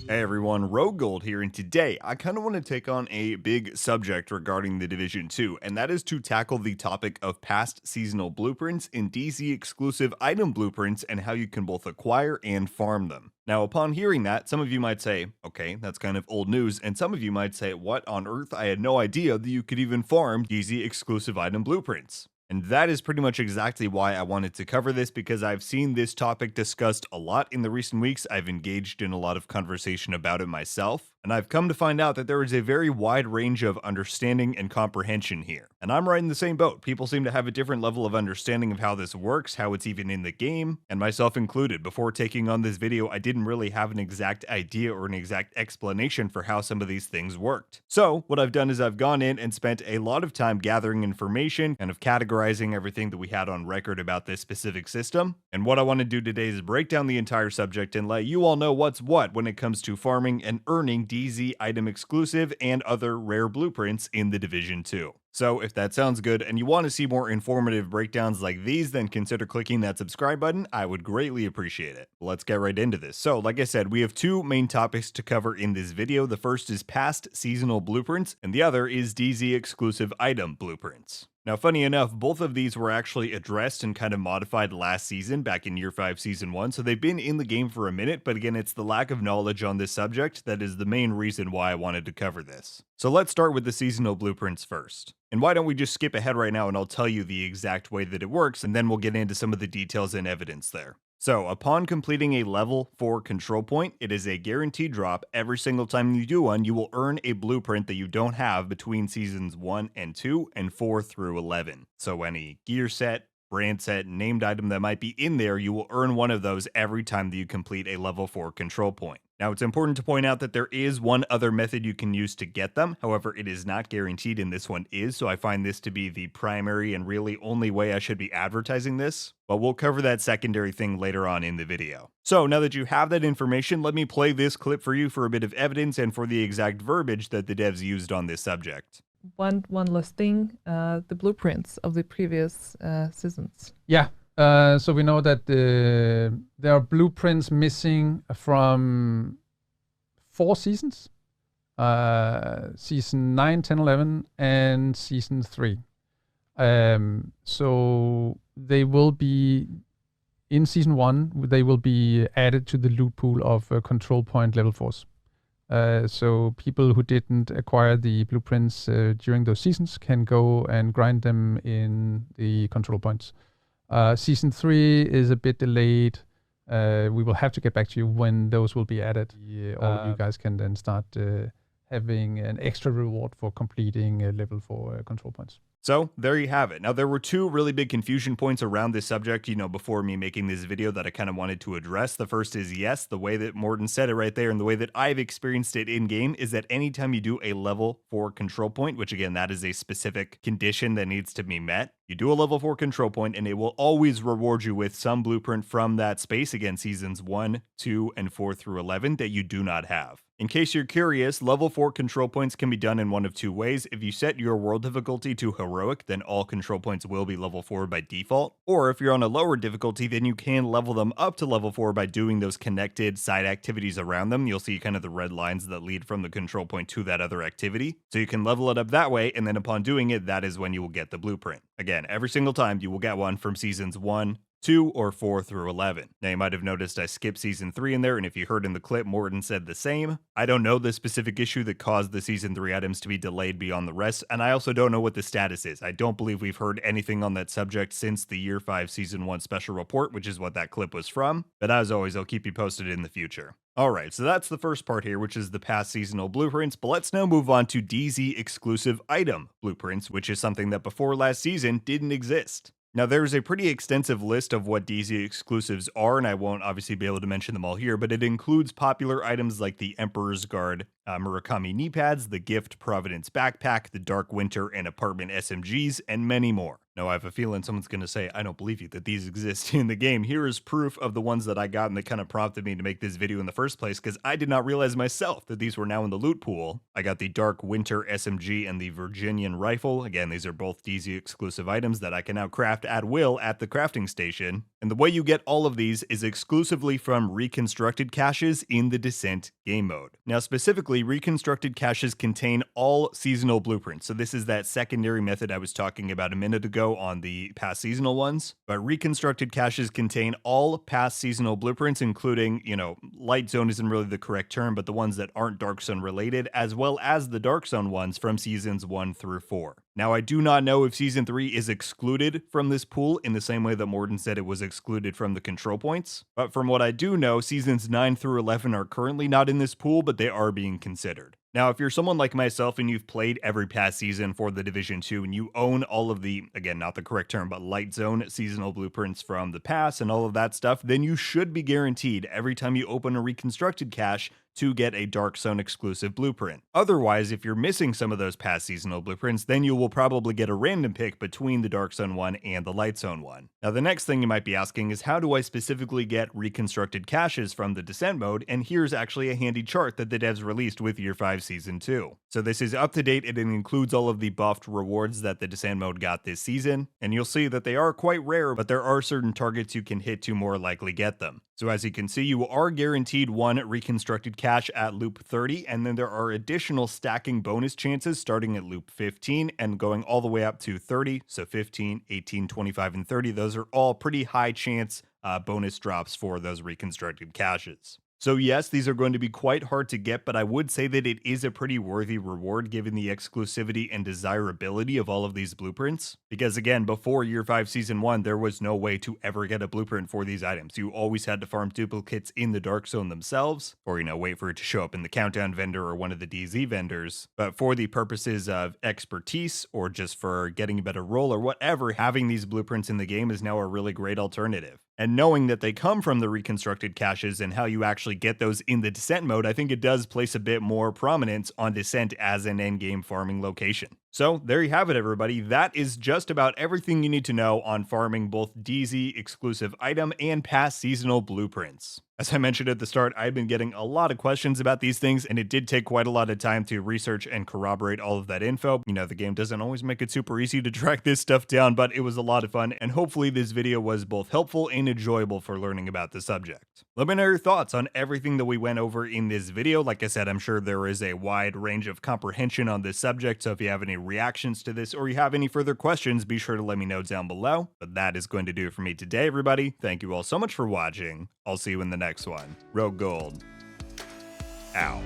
Hey everyone, RogueGold here, and today I kind of want to take on a big subject regarding the Division 2, and that is to tackle the topic of past seasonal blueprints and DZ exclusive item blueprints and how you can both acquire and farm them. Now, upon hearing that, some of you might say, okay, that's kind of old news, and some of you might say, what on earth? I had no idea that you could even farm DZ exclusive item blueprints. And that is pretty much exactly why I wanted to cover this, because I've seen this topic discussed a lot in the recent weeks. I've engaged in a lot of conversation about it myself, and I've come to find out that there is a very wide range of understanding and comprehension here. And I'm right in the same boat. People seem to have a different level of understanding of how this works, how it's even in the game, and myself included. Before taking on this video, I didn't really have an exact idea or an exact explanation for how some of these things worked. So what I've done is I've gone in and spent a lot of time gathering information, kind of categorizing everything that we had on record about this specific system. And what I want to do today is break down the entire subject and let you all know what's what when it comes to farming and earning DZ item exclusive and other rare blueprints in the Division 2. So if that sounds good and you want to see more informative breakdowns like these, then consider clicking that subscribe button. I would greatly appreciate it. Let's get right into this. So like I said, we have two main topics to cover in this video. The first is past seasonal blueprints, and the other is DZ exclusive item blueprints. Now, funny enough, both of these were actually addressed and kind of modified last season, back in Year 5 Season 1, so they've been in the game for a minute, but again, it's the lack of knowledge on this subject that is the main reason why I wanted to cover this. So let's start with the seasonal blueprints first. And why don't we just skip ahead right now and I'll tell you the exact way that it works, and then we'll get into some of the details and evidence there. So, upon completing a level 4 control point, it is a guaranteed drop. Every single time you do one, you will earn a blueprint that you don't have between seasons 1 and 2 and 4 through 11. So, any gear set, brand set, named item that might be in there, you will earn one of those every time that you complete a level 4 control point. Now, it's important to point out that there is one other method you can use to get them. However, it is not guaranteed, and this one is, so I find this to be the primary and really only way I should be advertising this. But we'll cover that secondary thing later on in the video. So now that you have that information, let me play this clip for you for a bit of evidence and for the exact verbiage that the devs used on this subject. One last thing, the blueprints of the previous seasons. Yeah, so we know that there are blueprints missing from 4 seasons. Season 9, 10, 11, and Season 3. So they will be, in Season 1, they will be added to the loot pool of control point level 4s. So people who didn't acquire the blueprints during those seasons can go and grind them in the control points. Season 3 is a bit delayed. We will have to get back to you when those will be added. All of you guys can then start having an extra reward for completing level 4 control points. So there you have it. Now, there were two really big confusion points around this subject, before me making this video that I kind of wanted to address. The first is, yes, the way that Morten said it right there and the way that I've experienced it in game is that anytime you do a level 4 control point, which again, that is a specific condition that needs to be met, you do a level 4 control point and it will always reward you with some blueprint from that space, again, seasons 1, 2, and 4 through 11 that you do not have. In case you're curious, level 4 control points can be done in one of two ways. If you set your world difficulty to heroic, then all control points will be level 4 by default. Or if you're on a lower difficulty, then you can level them up to level 4 by doing those connected side activities around them. You'll see kind of the red lines that lead from the control point to that other activity. So you can level it up that way, and then upon doing it, that is when you will get the blueprint. Again, every single time you will get one from seasons 1, 2, or 4 through 11. Now, you might have noticed I skipped Season 3 in there, and if you heard in the clip, Morten said the same. I don't know the specific issue that caused the Season 3 items to be delayed beyond the rest, and I also don't know what the status is. I don't believe we've heard anything on that subject since the Year 5 Season 1 special report, which is what that clip was from, but as always, I'll keep you posted in the future. Alright, so that's the first part here, which is the past seasonal blueprints, but let's now move on to DZ exclusive item blueprints, which is something that before last season didn't exist. Now, there's a pretty extensive list of what DZ exclusives are, and I won't obviously be able to mention them all here, but it includes popular items like the Emperor's Guard, Murakami knee pads, the Gift Providence backpack, the Dark Winter and Apartment SMGs, and many more. Now, I have a feeling someone's going to say, I don't believe you that these exist in the game. Here is proof of the ones that I got and that kind of prompted me to make this video in the first place, because I did not realize myself that these were now in the loot pool. I got the Dark Winter SMG and the Virginian Rifle. Again, these are both DZ exclusive items that I can now craft at will at the crafting station. And the way you get all of these is exclusively from reconstructed caches in the Descent game mode. Now, specifically, reconstructed caches contain all seasonal blueprints. So this is that secondary method I was talking about a minute ago on the past seasonal ones. But reconstructed caches contain all past seasonal blueprints, including, Light Zone isn't really the correct term, but the ones that aren't Dark Zone related, as well as the Dark Zone ones from seasons 1 through 4. Now, I do not know if Season 3 is excluded from this pool in the same way that Morden said it was excluded from the control points. But from what I do know, Seasons 9 through 11 are currently not in this pool, but they are being considered. Now, if you're someone like myself and you've played every past season for the Division 2 and you own all of the, again, not the correct term, but Light Zone seasonal blueprints from the past and all of that stuff, then you should be guaranteed every time you open a reconstructed cache to get a Dark Zone exclusive blueprint. Otherwise, if you're missing some of those past seasonal blueprints, then you will probably get a random pick between the Dark Zone one and the Light Zone one. Now, the next thing you might be asking is, how do I specifically get reconstructed caches from the Descent mode? And here's actually a handy chart that the devs released with Year 5 Season 2. So this is up to date and it includes all of the buffed rewards that the Descent mode got this season, and you'll see that they are quite rare, but there are certain targets you can hit to more likely get them. So as you can see, you are guaranteed one reconstructed cache at loop 30, and then there are additional stacking bonus chances starting at loop 15 and going all the way up to 30. So 15, 18, 25, and 30, those are all pretty high chance bonus drops for those reconstructed caches. So yes, these are going to be quite hard to get, but I would say that it is a pretty worthy reward given the exclusivity and desirability of all of these blueprints. Because again, before Year 5 Season 1, there was no way to ever get a blueprint for these items. You always had to farm duplicates in the Dark Zone themselves, or wait for it to show up in the Countdown vendor or one of the DZ vendors. But for the purposes of expertise, or just for getting a better roll or whatever, having these blueprints in the game is now a really great alternative. And knowing that they come from the reconstructed caches and how you actually get those in the Descent mode, I think it does place a bit more prominence on Descent as an endgame farming location. So there you have it, everybody. That is just about everything you need to know on farming both DZ exclusive item and past seasonal blueprints. As I mentioned at the start, I've been getting a lot of questions about these things, and it did take quite a lot of time to research and corroborate all of that info. The game doesn't always make it super easy to track this stuff down, but it was a lot of fun, and hopefully this video was both helpful and enjoyable for learning about the subject. Let me know your thoughts on everything that we went over in this video. Like I said, I'm sure there is a wide range of comprehension on this subject, so if you have any reactions to this or you have any further questions, be sure to let me know down below. But that is going to do it for me today, everybody. Thank you all so much for watching. I'll see you in the next one. RogueGold. Out.